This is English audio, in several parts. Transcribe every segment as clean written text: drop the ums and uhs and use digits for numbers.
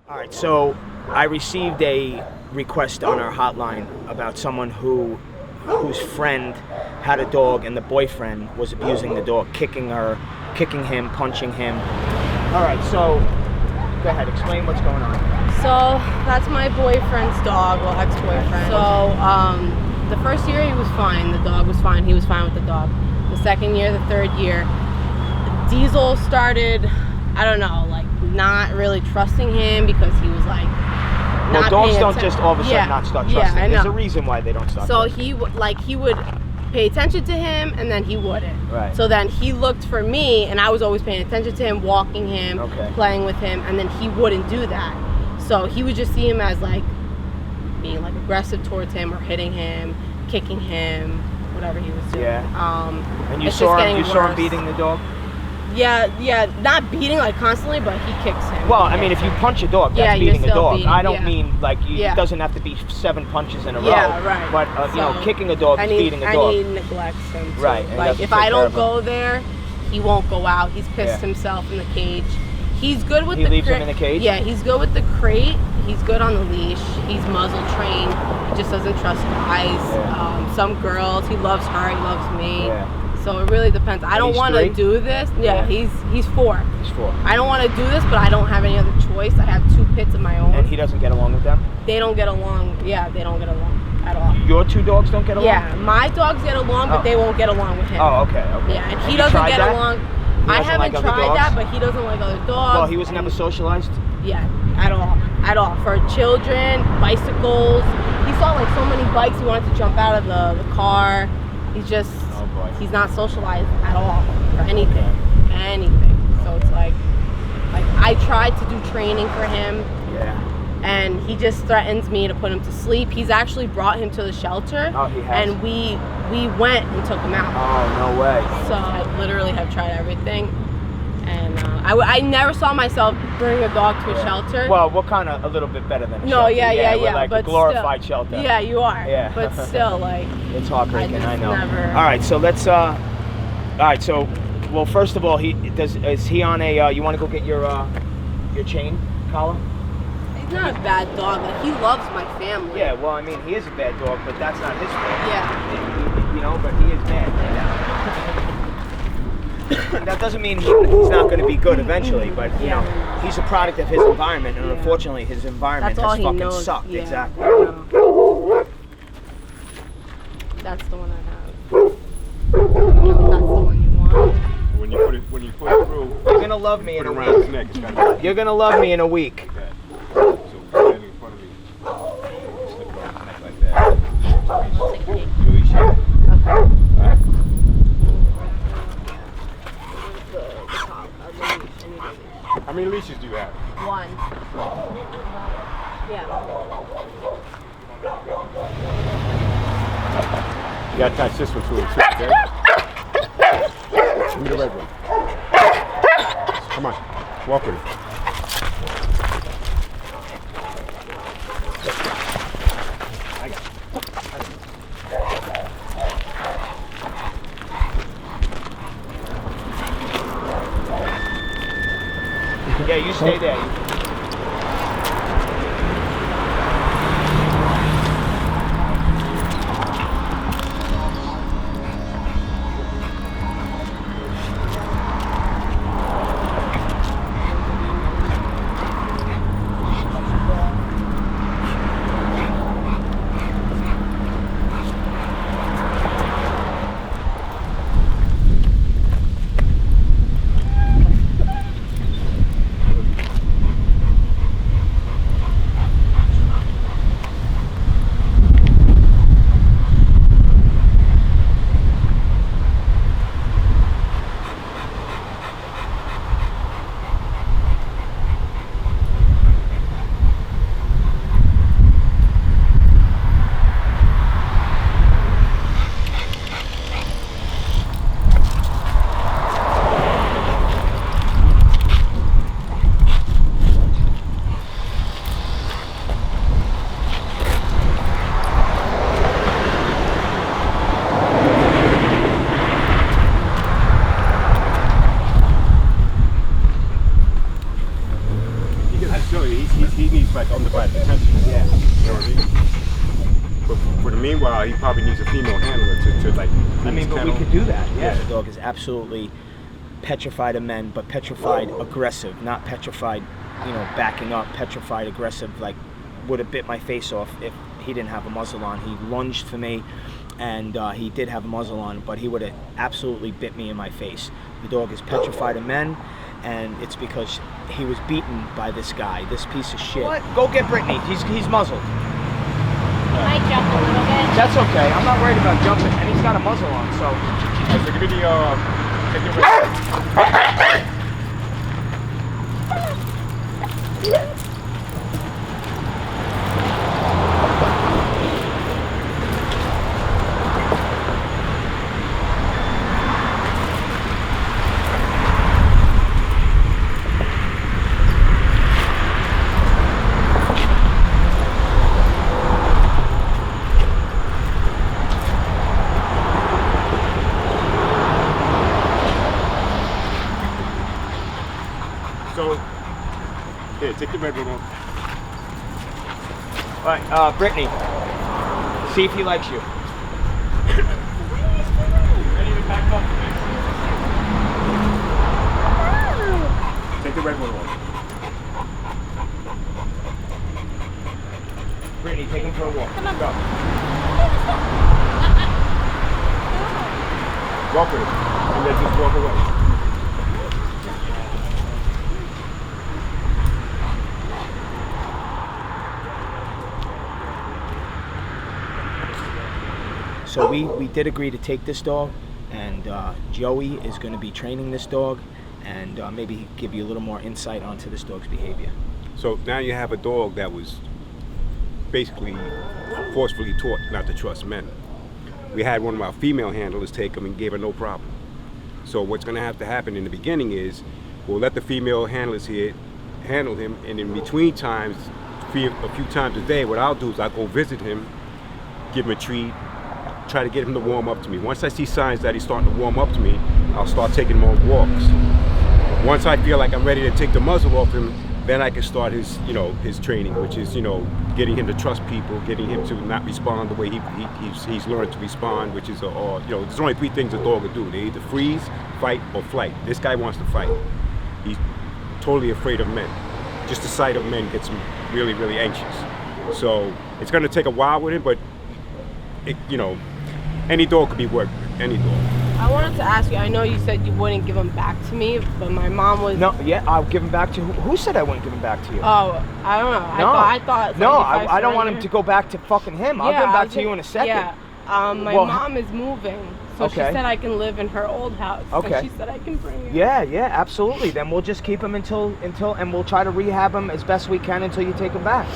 All right, so I received a request on our hotline about someone whose friend had a dog and the boyfriend was abusing the dog, kicking him, punching him. All right, so go ahead, explain what's going on. So that's my boyfriend's dog, well, ex-boyfriend. So the first year he was fine, the dog was fine, he was fine with the dog. The second year, the third year, Diesel started, I don't know, like not really trusting him because he was like Well, dogs don't just all of a sudden not start trusting. I know. There's a reason why they don't start So trusting. he would pay attention to him and then he wouldn't. Right. So then he looked for me and I was always paying attention to him, walking him, playing with him, and then he wouldn't do that. So he would just see him as like being like aggressive towards him or hitting him, kicking him, whatever he was doing. Yeah. And you saw him beating the dog? Yeah, not beating like constantly, but he kicks him. Well, I mean, if you punch a dog, that's beating a dog. I don't mean like it doesn't have to be 7 punches in a row. Yeah, right. But you know, kicking a dog is beating a dog. And he neglects him too. Right. Like if I don't go there, he won't go out. He's pissed himself in the cage. He's good with the crate. He leaves him in the cage? Yeah, he's good with the crate. He's good on the leash. He's muzzle trained. He just doesn't trust guys. Yeah. Some girls, he loves her, he loves me. Yeah. So it really depends. I don't want to do this. Yeah, he's 4. He's 4. I don't want to do this, but I don't have any other choice. I have 2 pits of my own. And he doesn't get along with them? They don't get along. Yeah, they don't get along at all. Your 2 dogs don't get along? Yeah, my dogs get along, but they won't get along with him. Oh, okay. Yeah, and he doesn't get along. I haven't tried that, but he doesn't like other dogs. Well, he was never socialized? Yeah, at all. For children, bicycles. He saw like so many bikes, he wanted to jump out of the car. He's just, he's not socialized at all for anything. So it's like I tried to do training for him. Yeah. And he just threatens me to put him to sleep. He's actually brought him to the shelter. Oh, he has? And we went and took him out. Oh, no way. So I literally have tried everything. And I never saw myself bring a dog to a shelter. Well, we're kind of a little bit better than a shelter. We're like but a glorified still, shelter. Yeah, you are. Yeah. But still, like... It's heartbreaking, I know. Never... All right, so let's... All right, so... Well, first of all, is he on a... you want to go get your chain collar? He's not a bad dog. Like, he loves my family. Yeah, well, I mean, he is a bad dog, but that's not his fault. Yeah. You know, but he is bad right now. That doesn't mean he's not going to be good eventually, but you know, he's a product of his environment, and unfortunately, his environment has fucking sucked. Yeah. Exactly. That's the one I have. That's the one you want. When you put it through, you're gonna love me in a week. You're gonna love me in a week. Okay. So put it in front of me. Slip it off the neck like that. Release it. Okay. Alright. How many leashes do you have? 1. Yeah. You gotta attach this one to it too, okay? Give me the red one. Come on, walk with it. Yeah, you stay there. he needs like undivided attention. Yeah. You know what I mean? But for the meanwhile, he probably needs a female handler to like. I mean, but we could do that. Yeah. Yeah. The dog is absolutely petrified of men, but petrified aggressive, not petrified, backing up. Petrified aggressive, like would have bit my face off if he didn't have a muzzle on. He lunged for me, and he did have a muzzle on, but he would have absolutely bit me in my face. The dog is petrified of men, and it's because he was beaten by this guy, this piece of shit. What? Go get Brittany. He's muzzled. Might jump a little bit. That's okay. I'm not worried about jumping, and he's got a muzzle on, so. So give me the take the red one off. All right, Brittany, see if he likes you. Take the red one off. Brittany, take him for a walk. Go. Walk with him, and then just walk away. So we did agree to take this dog, and Joey is going to be training this dog, and maybe give you a little more insight onto this dog's behavior. So now you have a dog that was basically forcefully taught not to trust men. We had one of our female handlers take him and gave her no problem. So what's going to have to happen in the beginning is we'll let the female handlers here handle him, and in between times, a few times a day, what I'll do is I'll go visit him, give him a treat, try to get him to warm up to me. Once I see signs that he's starting to warm up to me, I'll start taking him on walks. Once I feel like I'm ready to take the muzzle off him, then I can start his training, which is, getting him to trust people, getting him to not respond the way he's learned to respond, which is, there's only three things a dog will do. They either freeze, fight, or flight. This guy wants to fight. He's totally afraid of men. Just the sight of men gets him really, really anxious. So it's going to take a while with him, but any dog could be worked with, any dog. I wanted to ask you, I know you said you wouldn't give him back to me, but my mom was... No, yeah, I'll give him back to you. Who said I wouldn't give him back to you? Oh, I don't know. No. I thought No, I don't want him to go back to fucking him. I'll give him back to you in a second. Yeah, my mom is moving, so she Okay. said I can live in her old house. Okay. And she said I can bring him. Yeah, absolutely. Then we'll just keep him until, and we'll try to rehab him as best we can until you take him back.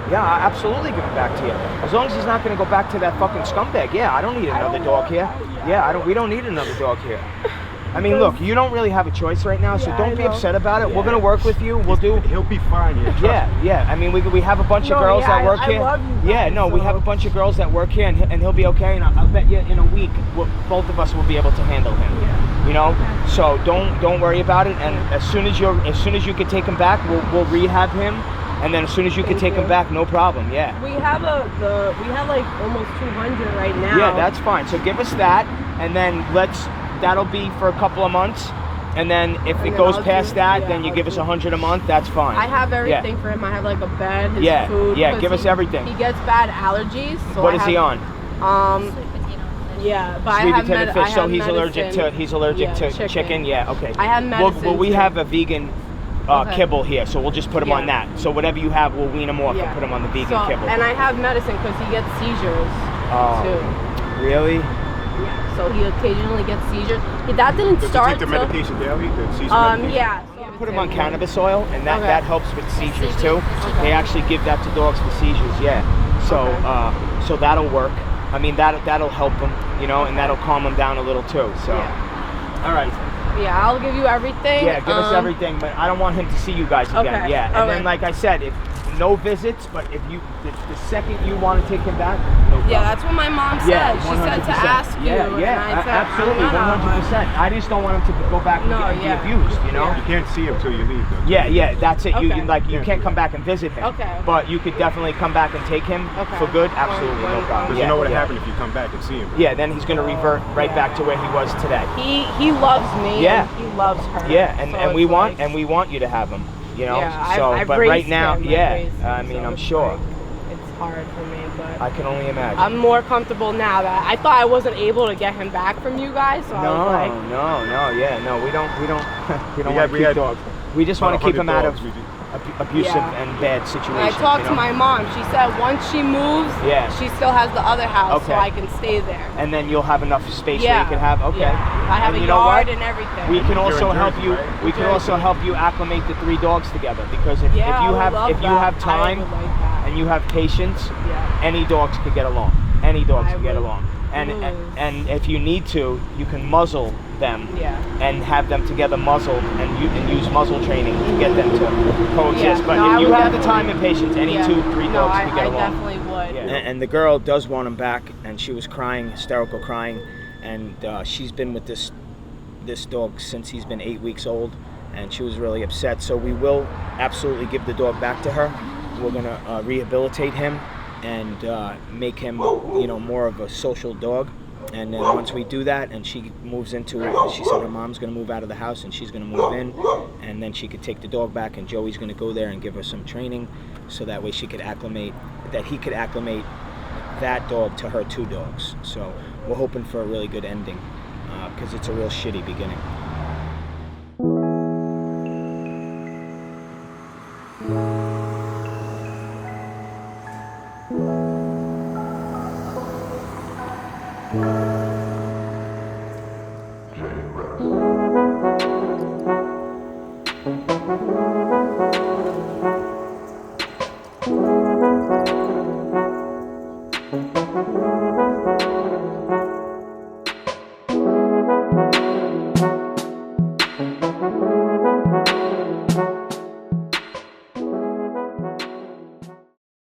Yeah, I absolutely give him back to you. As long as he's not going to go back to that fucking scumbag. Yeah, I don't need another dog here. Yeah, we don't need another dog here. I mean, look, you don't really have a choice right now, so don't be upset about it. We're going to work with you. He'll be fine here. Yeah. I mean, we have a bunch of girls that work here. I love you guys, we have a bunch of girls that work here, and he'll be okay. And I'll bet you in a week, both of us will be able to handle him. Yeah. So don't worry about it. And as soon as you can take him back, we'll rehab him. And then as soon as you can take him back, no problem. Yeah. We have like almost 200 right now. Yeah, that's fine. So give us that, and then that'll be for a couple of months. And then if it goes past that, then you give us 100 a month. That's fine. I have everything for him. I have like a bed, his food. Yeah, give us everything. He gets bad allergies. So What is he on? Yeah, but Sweet I have potato fish. So he's medicine. allergic to chicken. Yeah, okay. I have medicine. Well, we too. have a vegan kibble here, so we'll just put him on that. So whatever you have, we'll wean him off and put him on the vegan kibble. And I have medicine because he gets seizures too. Really? Yeah. So he occasionally gets seizures. That didn't Does start. he take the medication daily? The seizure medication? Yeah. Put him on cannabis oil, and that helps with seizures too. They actually give that to dogs for seizures. Yeah. So that'll work. I mean that'll help them, and that'll calm them down a little too. So. All right. Yeah, I'll give you everything. Yeah, give us everything, but I don't want him to see you guys again. Okay. Yeah, and then like I said, if no visits, but if you the second you want to take him back, no problem. Yeah, that's what my mom said. Yeah, She said to 100%. ask you. Yeah, and yeah, I said, absolutely, I don't know, 100%. I just don't want him to go back and No, be yeah. abused, you know? Yeah. You can't see him till you leave, though. Yeah, that's it. You Okay. you can't come back and visit him. Okay. But you could definitely come back and take him Okay. for good. Absolutely, no problem. Because Yeah, you know what'll yeah. happen if you come back and see him. Yeah, then he's gonna revert right back to where he was today. He loves me. Yeah. And he loves her. Yeah, and, So and it's we want like, you to have him. You know. Yeah, So, I've but raised right now, him, I've yeah. raised him, I mean, so I'm it's sure. like, it's hard for me, but I can only imagine. I'm more comfortable now that I thought I wasn't able to get him back from you guys. So I was like, no, we don't We want to keep had dogs. We just want to keep him out of dogs. abusive Yeah. and bad situations. and I talked you to know? my mom. She said once she moves, Yeah. she still has the other house, so Okay. I can stay there. And then you'll have enough space where Yeah. you can have. Okay. Yeah. I have And a you know yard what? and everything. We can also in help Jersey, you. right? We can also help you acclimate the 3 dogs together because if yeah, you I would have love if you that. have time I would like that. and you have patience, Yeah. any dogs could get along. Any dogs I can get would along. And lose. and if you need to, you can muzzle them Yeah. and have them together muzzled and use muzzle training to get them to coexist. Yeah. But No, I if you would have the definitely- time and patience, any Yeah. 2-3 No, dogs can get I along. definitely would. Yeah. And the girl does want him back, and she was crying, hysterical crying, and she's been with this dog since he's been 8 weeks old, and she was really upset. So we will absolutely give the dog back to her. We're gonna rehabilitate him and make him, more of a social dog. And then once we do that, and she moves into it, she said her mom's gonna move out of the house and she's gonna move in, and then she could take the dog back, and Joey's gonna go there and give her some training, so that way he could acclimate that dog to her 2 dogs. So we're hoping for a really good ending, because it's a real shitty beginning.